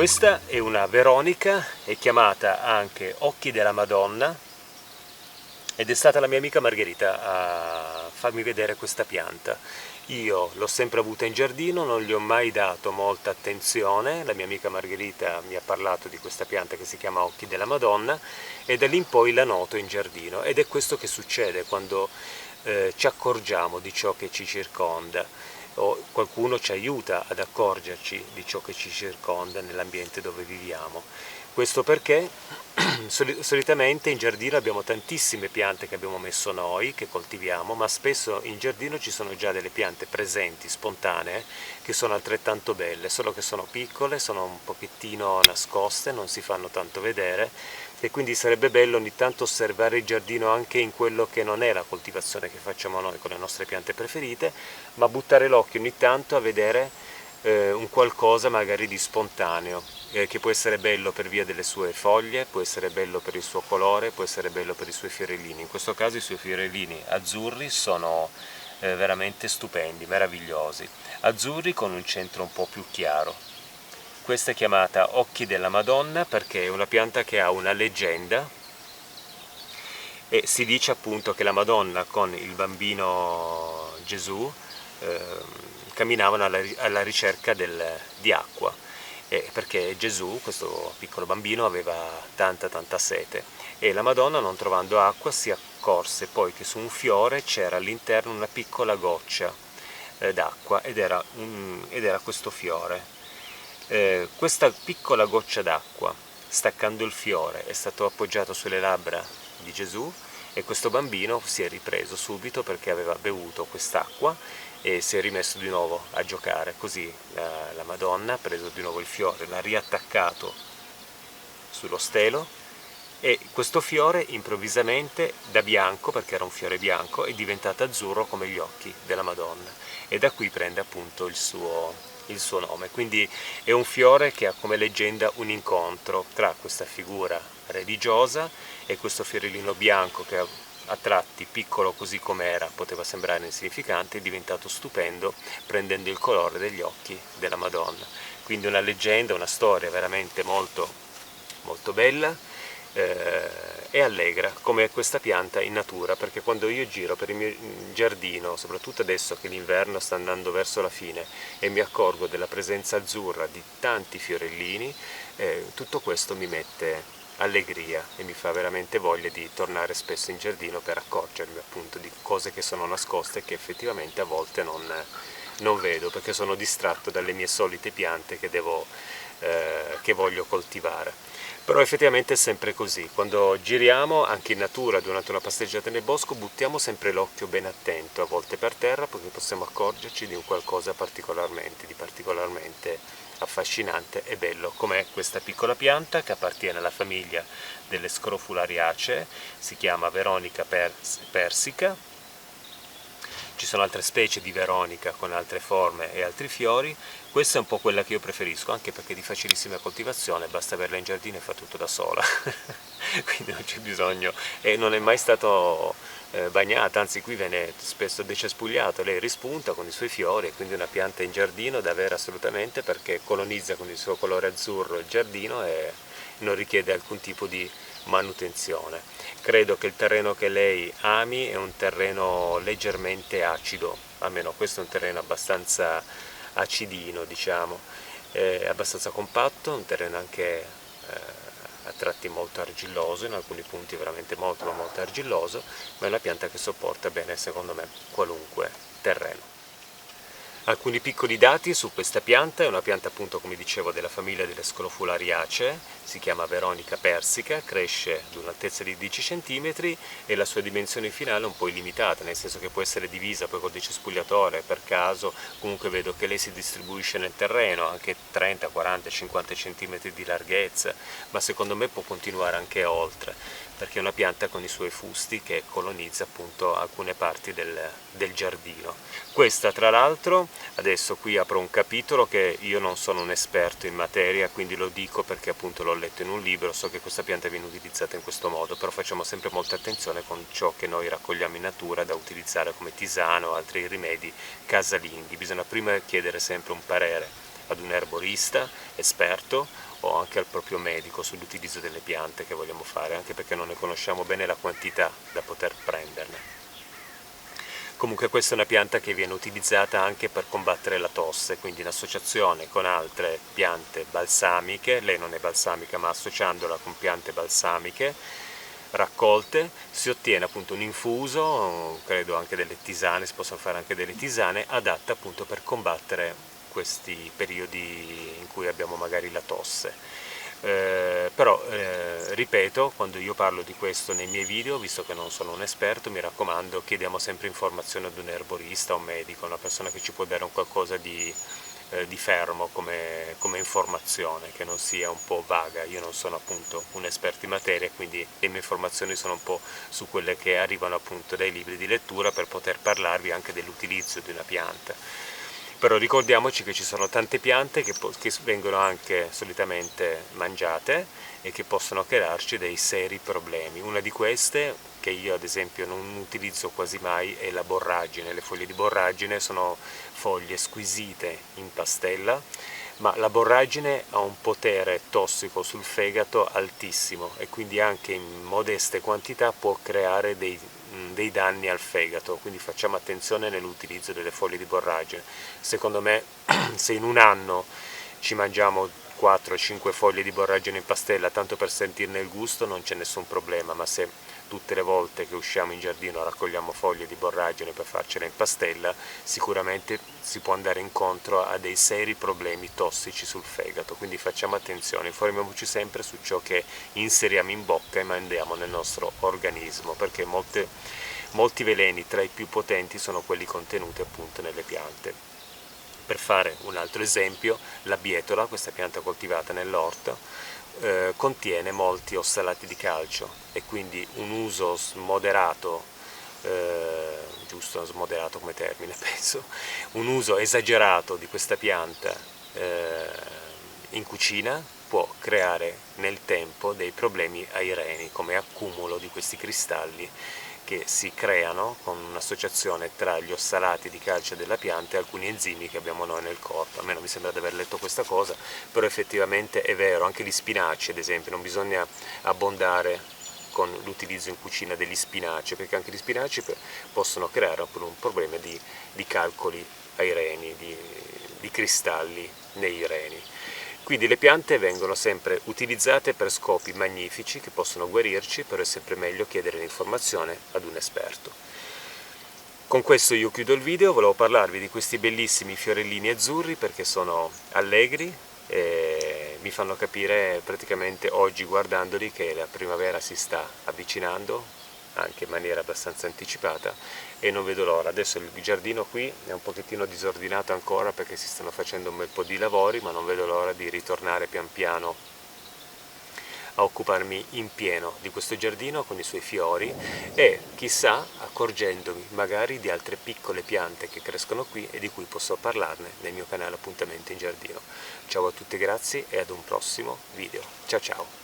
Questa è una Veronica, è chiamata anche Occhi della Madonna, ed è stata la mia amica Margherita a farmi vedere questa pianta. Io l'ho sempre avuta in giardino, non gli ho mai dato molta attenzione. La mia amica Margherita mi ha parlato di questa pianta che si chiama Occhi della Madonna e da lì in poi la noto in giardino, ed è questo che succede quando ci accorgiamo di ciò che ci circonda, o qualcuno ci aiuta ad accorgerci di ciò che ci circonda nell'ambiente dove viviamo. Questo perché solitamente in giardino abbiamo tantissime piante che abbiamo messo noi, che coltiviamo, ma spesso in giardino ci sono già delle piante presenti, spontanee, che sono altrettanto belle, solo che sono piccole, sono un pochettino nascoste, non si fanno tanto vedere, e quindi sarebbe bello ogni tanto osservare il giardino anche in quello che non è la coltivazione che facciamo noi con le nostre piante preferite, ma buttare l'occhio ogni tanto a vedere un qualcosa magari di spontaneo, che può essere bello per via delle sue foglie, può essere bello per il suo colore, può essere bello per i suoi fiorellini. In questo caso i suoi fiorellini azzurri sono veramente stupendi, meravigliosi, azzurri con un centro un po' più chiaro. Questa è chiamata Occhi della Madonna perché è una pianta che ha una leggenda, e si dice appunto che la Madonna con il bambino Gesù camminavano alla ricerca di acqua, perché Gesù, questo piccolo bambino, aveva tanta sete, e la Madonna, non trovando acqua, si accorse poi che su un fiore c'era all'interno una piccola goccia d'acqua, ed era questo fiore. Questa piccola goccia d'acqua, staccando il fiore, è stato appoggiato sulle labbra di Gesù, e questo bambino si è ripreso subito perché aveva bevuto quest'acqua e si è rimesso di nuovo a giocare. Così la Madonna ha preso di nuovo il fiore, l'ha riattaccato sullo stelo, e questo fiore improvvisamente, da bianco, perché era un fiore bianco, è diventato azzurro come gli occhi della Madonna, e da qui prende appunto il suo nome. Quindi è un fiore che ha come leggenda un incontro tra questa figura religiosa e questo fiorellino bianco che a tratti, piccolo così com'era, poteva sembrare insignificante, è diventato stupendo prendendo il colore degli occhi della Madonna. Quindi una leggenda, una storia veramente molto bella e allegra, come questa pianta in natura, perché quando io giro per il mio giardino, soprattutto adesso che l'inverno sta andando verso la fine, e mi accorgo della presenza azzurra di tanti fiorellini, tutto questo mi mette allegria e mi fa veramente voglia di tornare spesso in giardino per accorgermi appunto di cose che sono nascoste e che effettivamente a volte non vedo, perché sono distratto dalle mie solite piante che voglio coltivare. Però effettivamente è sempre così, quando giriamo anche in natura durante una passeggiata nel bosco buttiamo sempre l'occhio ben attento, a volte per terra, perché possiamo accorgerci di un qualcosa di particolarmente affascinante e bello, come questa piccola pianta che appartiene alla famiglia delle Scrofulariacee, si chiama Veronica persica. Ci sono altre specie di Veronica con altre forme e altri fiori. Questa è un po' quella che io preferisco, anche perché è di facilissima coltivazione, basta averla in giardino e fa tutto da sola. Quindi non c'è bisogno, e non è mai stato bagnata, anzi qui viene spesso decespugliato, lei rispunta con i suoi fiori, e quindi è una pianta in giardino da avere assolutamente, perché colonizza con il suo colore azzurro il giardino e non richiede alcun tipo di manutenzione. Credo che il terreno che lei ami è un terreno leggermente acido, almeno questo è un terreno abbastanza acidino, diciamo, è abbastanza compatto, un terreno anche a tratti molto argilloso, in alcuni punti veramente molto argilloso, ma è una pianta che sopporta bene, secondo me, qualunque terreno. Alcuni piccoli dati su questa pianta: è una pianta appunto, come dicevo, della famiglia delle Scrofulariacee, si chiama Veronica persica, cresce ad un'altezza di 10 cm e la sua dimensione finale è un po' illimitata, nel senso che può essere divisa poi col decespugliatore per caso, comunque vedo che lei si distribuisce nel terreno, anche 30, 40, 50 cm di larghezza, ma secondo me può continuare anche oltre, perché è una pianta con i suoi fusti che colonizza appunto alcune parti del giardino. Questa, tra l'altro, adesso qui apro un capitolo che io non sono un esperto in materia, quindi lo dico perché appunto l'ho letto in un libro, so che questa pianta viene utilizzata in questo modo, però facciamo sempre molta attenzione con ciò che noi raccogliamo in natura da utilizzare come tisano o altri rimedi casalinghi. Bisogna prima chiedere sempre un parere ad un erborista esperto o anche al proprio medico sull'utilizzo delle piante che vogliamo fare, anche perché non ne conosciamo bene la quantità da poter prenderne. Comunque questa è una pianta che viene utilizzata anche per combattere la tosse, quindi in associazione con altre piante balsamiche, lei non è balsamica ma associandola con piante balsamiche raccolte si ottiene appunto un infuso, credo anche delle tisane, si possono fare anche delle tisane adatte appunto per combattere questi periodi in cui abbiamo magari la tosse. Ripeto, quando io parlo di questo nei miei video, visto che non sono un esperto, mi raccomando, chiediamo sempre informazioni ad un erborista, un medico, una persona che ci può dare un qualcosa di fermo come informazione, che non sia un po' vaga. Io non sono appunto un esperto in materia, quindi le mie informazioni sono un po' su quelle che arrivano appunto dai libri di lettura per poter parlarvi anche dell'utilizzo di una pianta. Però ricordiamoci che ci sono tante piante che vengono anche solitamente mangiate e che possono crearci dei seri problemi. Una di queste, che io ad esempio non utilizzo quasi mai, è la borragine. Le foglie di borragine sono foglie squisite in pastella, ma la borragine ha un potere tossico sul fegato altissimo e quindi anche in modeste quantità può creare dei danni al fegato, quindi facciamo attenzione nell'utilizzo delle foglie di borragine. Secondo me se in un anno ci mangiamo 4-5 foglie di borragine in pastella tanto per sentirne il gusto non c'è nessun problema, ma se tutte le volte che usciamo in giardino raccogliamo foglie di borragine per farcela in pastella, sicuramente si può andare incontro a dei seri problemi tossici sul fegato, quindi facciamo attenzione, informiamoci sempre su ciò che inseriamo in bocca e mandiamo nel nostro organismo, perché molti veleni tra i più potenti sono quelli contenuti appunto nelle piante. Per fare un altro esempio, la bietola, questa pianta coltivata nell'orto, contiene molti ossalati di calcio e quindi un uso smoderato, giusto smoderato come termine penso, un uso esagerato di questa pianta in cucina può creare nel tempo dei problemi ai reni come accumulo di questi cristalli che si creano con un'associazione tra gli ossalati di calcio della pianta e alcuni enzimi che abbiamo noi nel corpo. A me non mi sembra di aver letto questa cosa, però effettivamente è vero, anche gli spinaci ad esempio, non bisogna abbondare con l'utilizzo in cucina degli spinaci, perché anche gli spinaci possono creare un problema di calcoli ai reni, di cristalli nei reni. Quindi le piante vengono sempre utilizzate per scopi magnifici che possono guarirci, però è sempre meglio chiedere l'informazione ad un esperto. Con questo io chiudo il video, volevo parlarvi di questi bellissimi fiorellini azzurri perché sono allegri e mi fanno capire praticamente oggi guardandoli che la primavera si sta avvicinando anche in maniera abbastanza anticipata e non vedo l'ora. Adesso il giardino qui è un pochettino disordinato ancora perché si stanno facendo un bel po' di lavori, ma non vedo l'ora di ritornare pian piano a occuparmi in pieno di questo giardino con i suoi fiori e chissà accorgendomi magari di altre piccole piante che crescono qui e di cui posso parlarne nel mio canale Appuntamenti in Giardino. Ciao a tutti, grazie e ad un prossimo video. Ciao ciao!